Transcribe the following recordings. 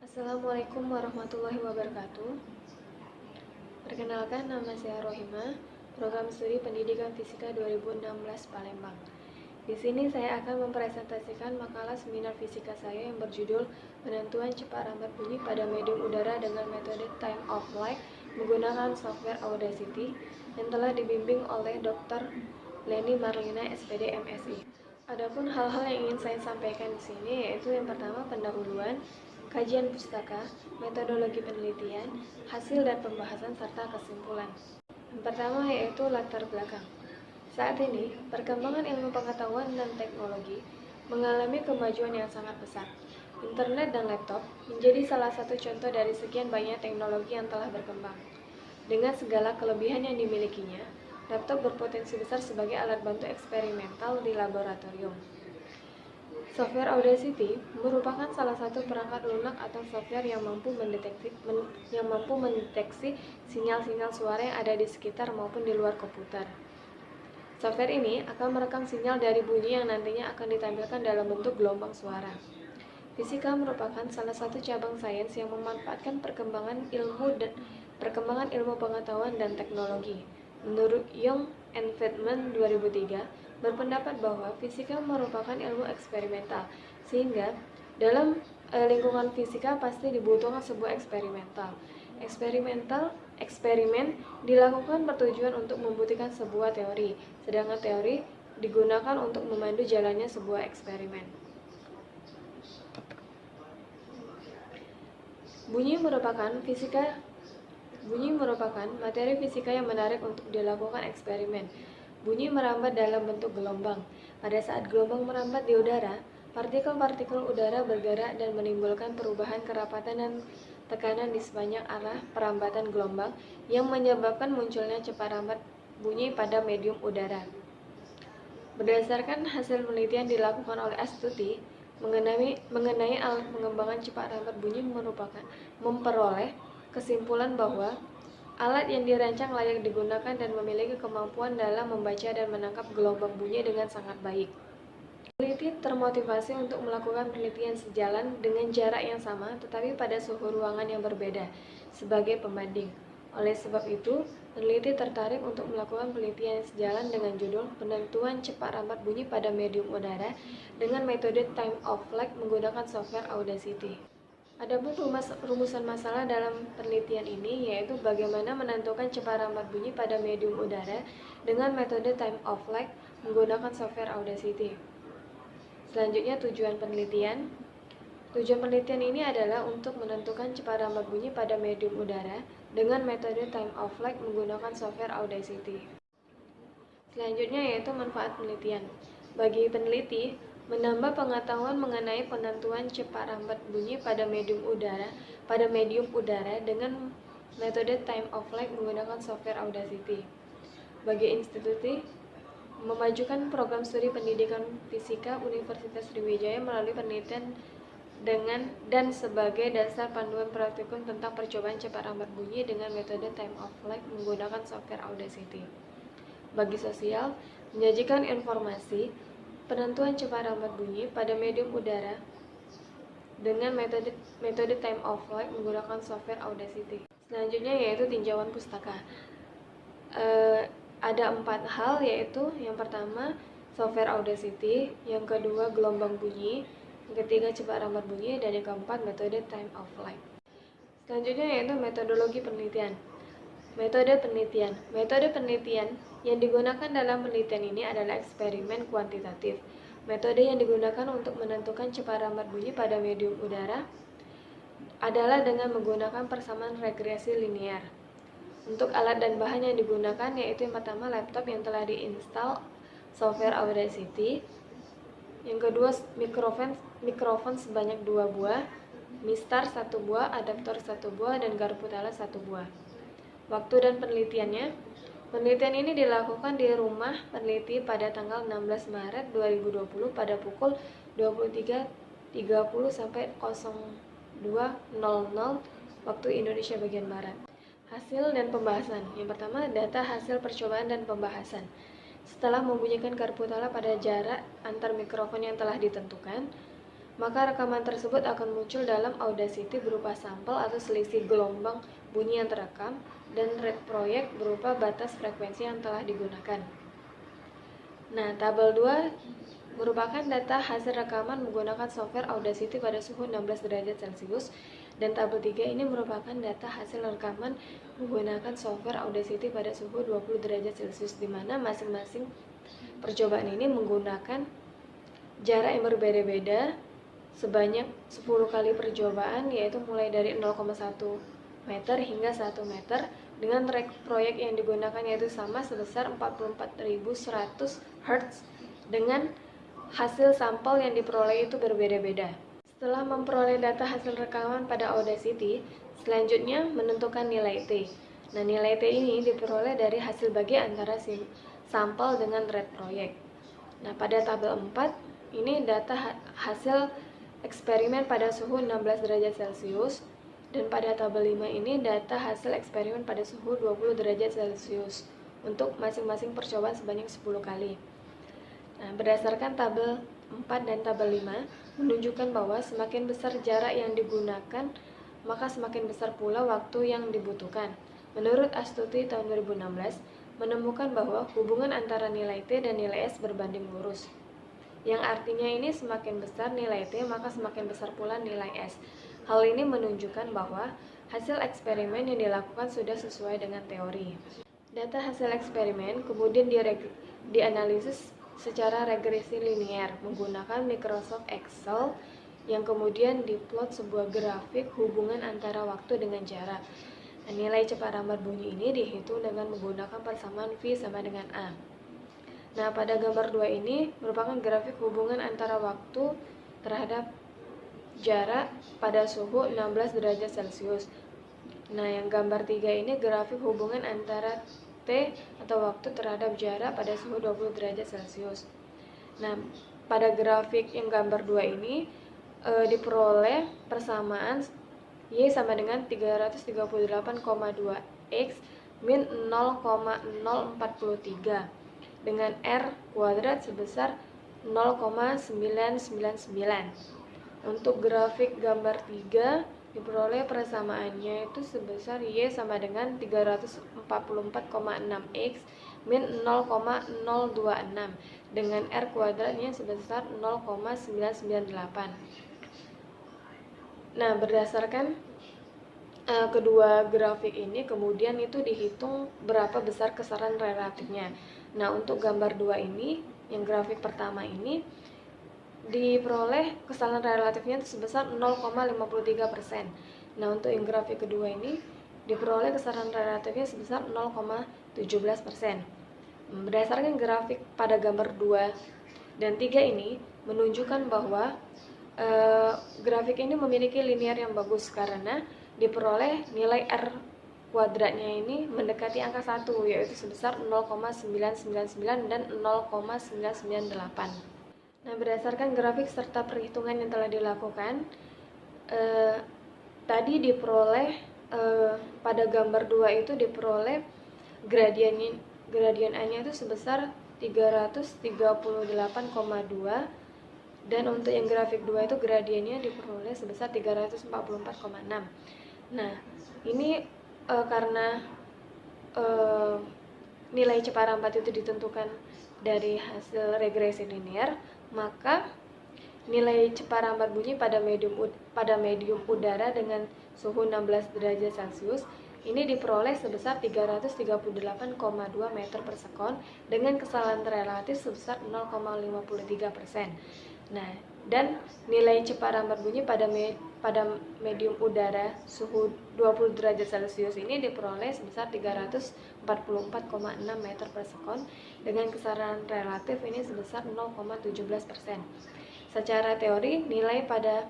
Assalamualaikum warahmatullahi wabarakatuh. Perkenalkan, nama saya Rohima, Program Studi Pendidikan Fisika 2016 Palembang. Di sini saya akan mempresentasikan makalah seminar fisika saya yang berjudul Penentuan Cepat Lambat Bunyi pada Medium Udara dengan Metode Time of Flight menggunakan software Audacity yang telah dibimbing oleh Dr. Leni Marlina, SPD, MSI. Adapun hal-hal yang ingin saya sampaikan di sini yaitu yang pertama pendahuluan, kajian pustaka, metodologi penelitian, hasil dan pembahasan serta kesimpulan. Yang pertama yaitu latar belakang. Saat ini, perkembangan ilmu pengetahuan dan teknologi mengalami kemajuan yang sangat pesat. Internet dan laptop menjadi salah satu contoh dari sekian banyak teknologi yang telah berkembang. Dengan segala kelebihan yang dimilikinya, laptop berpotensi besar sebagai alat bantu eksperimental di laboratorium. Software Audacity merupakan salah satu perangkat lunak atau software yang mampu mendeteksi sinyal-sinyal suara yang ada di sekitar maupun di luar komputer. Software ini akan merekam sinyal dari bunyi yang nantinya akan ditampilkan dalam bentuk gelombang suara. Fisika merupakan salah satu cabang sains yang memanfaatkan perkembangan ilmu pengetahuan dan teknologi. Menurut Young and Friedman 2003, berpendapat bahwa fisika merupakan ilmu eksperimental, sehingga dalam lingkungan fisika pasti dibutuhkan sebuah eksperimen dilakukan bertujuan untuk membuktikan sebuah teori, sedangkan teori digunakan untuk memandu jalannya sebuah eksperimen. Bunyi merupakan materi fisika yang menarik untuk dilakukan eksperimen. Bunyi merambat dalam bentuk gelombang. Pada saat gelombang merambat di udara, partikel-partikel udara bergerak dan menimbulkan perubahan kerapatan dan tekanan di sepanjang arah perambatan gelombang yang menyebabkan munculnya cepat rambat bunyi pada medium udara. Berdasarkan hasil penelitian dilakukan oleh Astuti mengenai alat pengembangan cepat rambat bunyi memperoleh kesimpulan bahwa alat yang dirancang layak digunakan dan memiliki kemampuan dalam membaca dan menangkap gelombang bunyi dengan sangat baik. Peneliti termotivasi untuk melakukan penelitian sejalan dengan jarak yang sama tetapi pada suhu ruangan yang berbeda sebagai pembanding. Oleh sebab itu, peneliti tertarik untuk melakukan penelitian sejalan dengan judul Penentuan Cepat Rambat Bunyi pada Medium Udara dengan metode Time of Flight menggunakan software Audacity. Adapun rumusan masalah dalam penelitian ini yaitu bagaimana menentukan cepat rambat bunyi pada medium udara dengan metode Time of Flight menggunakan software Audacity. Selanjutnya tujuan penelitian. Tujuan penelitian ini adalah untuk menentukan cepat rambat bunyi pada medium udara dengan metode Time of Flight menggunakan software Audacity. Selanjutnya yaitu manfaat penelitian. Bagi peneliti, menambah pengetahuan mengenai penentuan cepat rambat bunyi pada medium udara dengan metode Time of Flight menggunakan software Audacity. Bagi institusi, memajukan program studi pendidikan fisika Universitas Sriwijaya melalui penelitian dan sebagai dasar panduan praktikum tentang percobaan cepat rambat bunyi dengan metode Time of Flight menggunakan software Audacity. Bagi sosial, menyajikan informasi penentuan cepat rambat bunyi pada medium udara dengan metode Time of Flight menggunakan software Audacity. Selanjutnya yaitu tinjauan pustaka. Ada 4 hal, yaitu yang pertama software Audacity, yang kedua gelombang bunyi, yang ketiga cepat rambat bunyi, dan yang keempat metode Time of Flight. Selanjutnya yaitu metodologi penelitian. Metode penelitian yang digunakan dalam penelitian ini adalah eksperimen kuantitatif. Metode yang digunakan untuk menentukan cepat rambat bunyi pada medium udara adalah dengan menggunakan persamaan regresi linear. Untuk alat dan bahan yang digunakan yaitu yang pertama laptop yang telah diinstal software Audacity, yang kedua mikrofon sebanyak 2 buah, mistar 1 buah, adaptor 1 buah, dan garpu tala 1 buah. Waktu dan penelitiannya. Penelitian ini dilakukan di rumah peneliti pada tanggal 16 Maret 2020 pada pukul 23.30 sampai 02.00 waktu Indonesia bagian Barat. Hasil dan pembahasan. Yang pertama, data hasil percobaan dan pembahasan. Setelah membunyikan garpu tala pada jarak antar mikrofon yang telah ditentukan, maka rekaman tersebut akan muncul dalam Audacity berupa sampel atau selisih gelombang bunyi yang terekam, dan rate proyek berupa batas frekuensi yang telah digunakan. Nah, tabel 2 merupakan data hasil rekaman menggunakan software Audacity pada suhu 16 derajat Celcius, dan tabel 3 ini merupakan data hasil rekaman menggunakan software Audacity pada suhu 20 derajat Celcius, di mana masing-masing percobaan ini menggunakan jarak yang berbeda-beda sebanyak 10 kali percobaan, yaitu mulai dari 0,1 meter hingga 1 meter, dengan track proyek yang digunakan yaitu sama sebesar 44.100 Hz, dengan hasil sampel yang diperoleh itu berbeda-beda. Setelah memperoleh data hasil rekaman pada Audacity, selanjutnya menentukan nilai T. Nah, nilai T ini diperoleh dari hasil bagi antara sampel dengan rate proyek. Nah, pada tabel 4 ini data hasil eksperimen pada suhu 16 derajat Celcius, dan pada tabel 5 ini data hasil eksperimen pada suhu 20 derajat Celcius untuk masing-masing percobaan sebanyak 10 kali. Nah, berdasarkan tabel 4 dan tabel 5 menunjukkan bahwa semakin besar jarak yang digunakan, maka semakin besar pula waktu yang dibutuhkan. Menurut Astuti tahun 2016 menemukan bahwa hubungan antara nilai T dan nilai S berbanding lurus, yang artinya ini semakin besar nilai T, maka semakin besar pula nilai S. Hal ini menunjukkan bahwa hasil eksperimen yang dilakukan sudah sesuai dengan teori. Data hasil eksperimen kemudian dianalisis secara regresi linear menggunakan Microsoft Excel, yang kemudian diplot sebuah grafik hubungan antara waktu dengan jarak. Nah, nilai cepat rambat bunyi ini dihitung dengan menggunakan persamaan V sama dengan A. Nah, pada gambar 2 ini merupakan grafik hubungan antara waktu terhadap jarak pada suhu 16 derajat Celcius. Nah, yang gambar 3 ini grafik hubungan antara T atau waktu terhadap jarak pada suhu 20 derajat Celcius. Nah, pada grafik yang gambar 2 ini diperoleh persamaan Y sama dengan 338,2 X min 0,043 dengan R kuadrat sebesar 0,999. Untuk grafik gambar 3 diperoleh persamaannya itu sebesar Y sama dengan 344,6 X min 0,026 dengan R kuadratnya sebesar 0,998. Nah, berdasarkan kedua grafik ini kemudian itu dihitung berapa besar kesalahan relatifnya. Nah, untuk gambar 2 ini, yang grafik pertama ini diperoleh kesalahan relatifnya sebesar 0,53%. Nah, untuk yang grafik kedua ini diperoleh kesalahan relatifnya sebesar 0,17%. Berdasarkan grafik pada gambar 2 dan 3 ini menunjukkan bahwa grafik ini memiliki linear yang bagus karena diperoleh nilai R kuadratnya ini mendekati angka 1, yaitu sebesar 0,999 dan 0,998. Nah, berdasarkan grafik serta perhitungan yang telah dilakukan, tadi diperoleh pada gambar 2 itu diperoleh gradien A-nya itu sebesar 338,2, dan untuk yang grafik 2 itu gradiennya diperoleh sebesar 344,6. Nah, ini karena nilai cepat rambat itu ditentukan dari hasil regresi linear, maka nilai cepat rambat bunyi pada medium udara dengan suhu 16 derajat Celcius ini diperoleh sebesar 338,2 meter per sekon dengan kesalahan relatif sebesar 0,53%. Nah, dan nilai cepat rambat bunyi pada medium udara suhu 20 derajat Celcius ini diperoleh sebesar 344,6 meter per sekon dengan kesalahan relatif ini sebesar 0,17%. Secara teori, nilai pada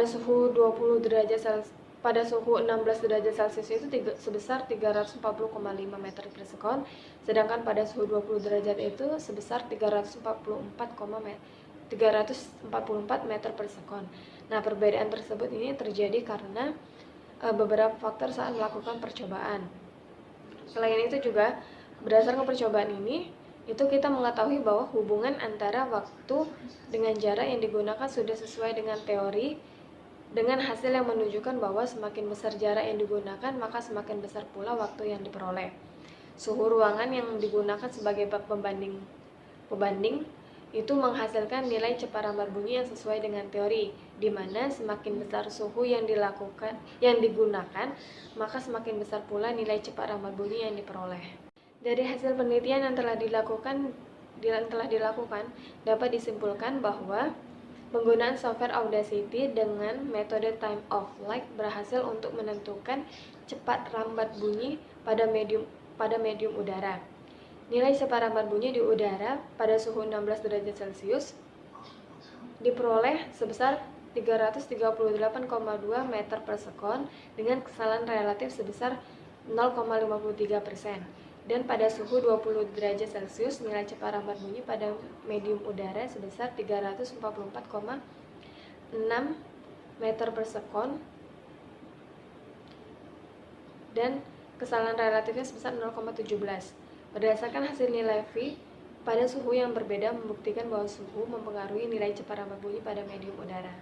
suhu 20 derajat Celcius pada suhu 16 derajat Celcius itu sebesar 340,5 meter per sekon, sedangkan pada suhu 20 derajat itu sebesar 344 meter per sekon. Nah, perbedaan tersebut ini terjadi karena beberapa faktor saat melakukan percobaan. Selain itu juga, berdasarkan percobaan ini itu kita mengetahui bahwa hubungan antara waktu dengan jarak yang digunakan sudah sesuai dengan teori, dengan hasil yang menunjukkan bahwa semakin besar jarak yang digunakan, maka semakin besar pula waktu yang diperoleh. Suhu ruangan yang digunakan sebagai pembanding itu menghasilkan nilai cepat rambat bunyi yang sesuai dengan teori, di mana semakin besar suhu yang digunakan, maka semakin besar pula nilai cepat rambat bunyi yang diperoleh. Dari hasil penelitian yang telah dilakukan, dapat disimpulkan bahwa penggunaan software Audacity dengan metode time of flight berhasil untuk menentukan cepat rambat bunyi pada medium udara. Nilai cepat rambat bunyi di udara pada suhu 16 derajat Celcius diperoleh sebesar 338,2 meter per sekon dengan kesalahan relatif sebesar 0,53%. Dan pada suhu 20 derajat Celcius, nilai cepat rambat bunyi pada medium udara sebesar 344,6 meter per sekon dan kesalahan relatifnya sebesar 0,17. Berdasarkan hasil nilai V pada suhu yang berbeda membuktikan bahwa suhu mempengaruhi nilai cepat rambat bunyi pada medium udara.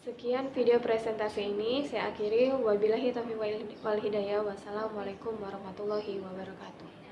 Sekian video presentasi ini, saya akhiri. Wabillahi taufiq wal hidayah. Wassalamualaikum warahmatullahi wabarakatuh.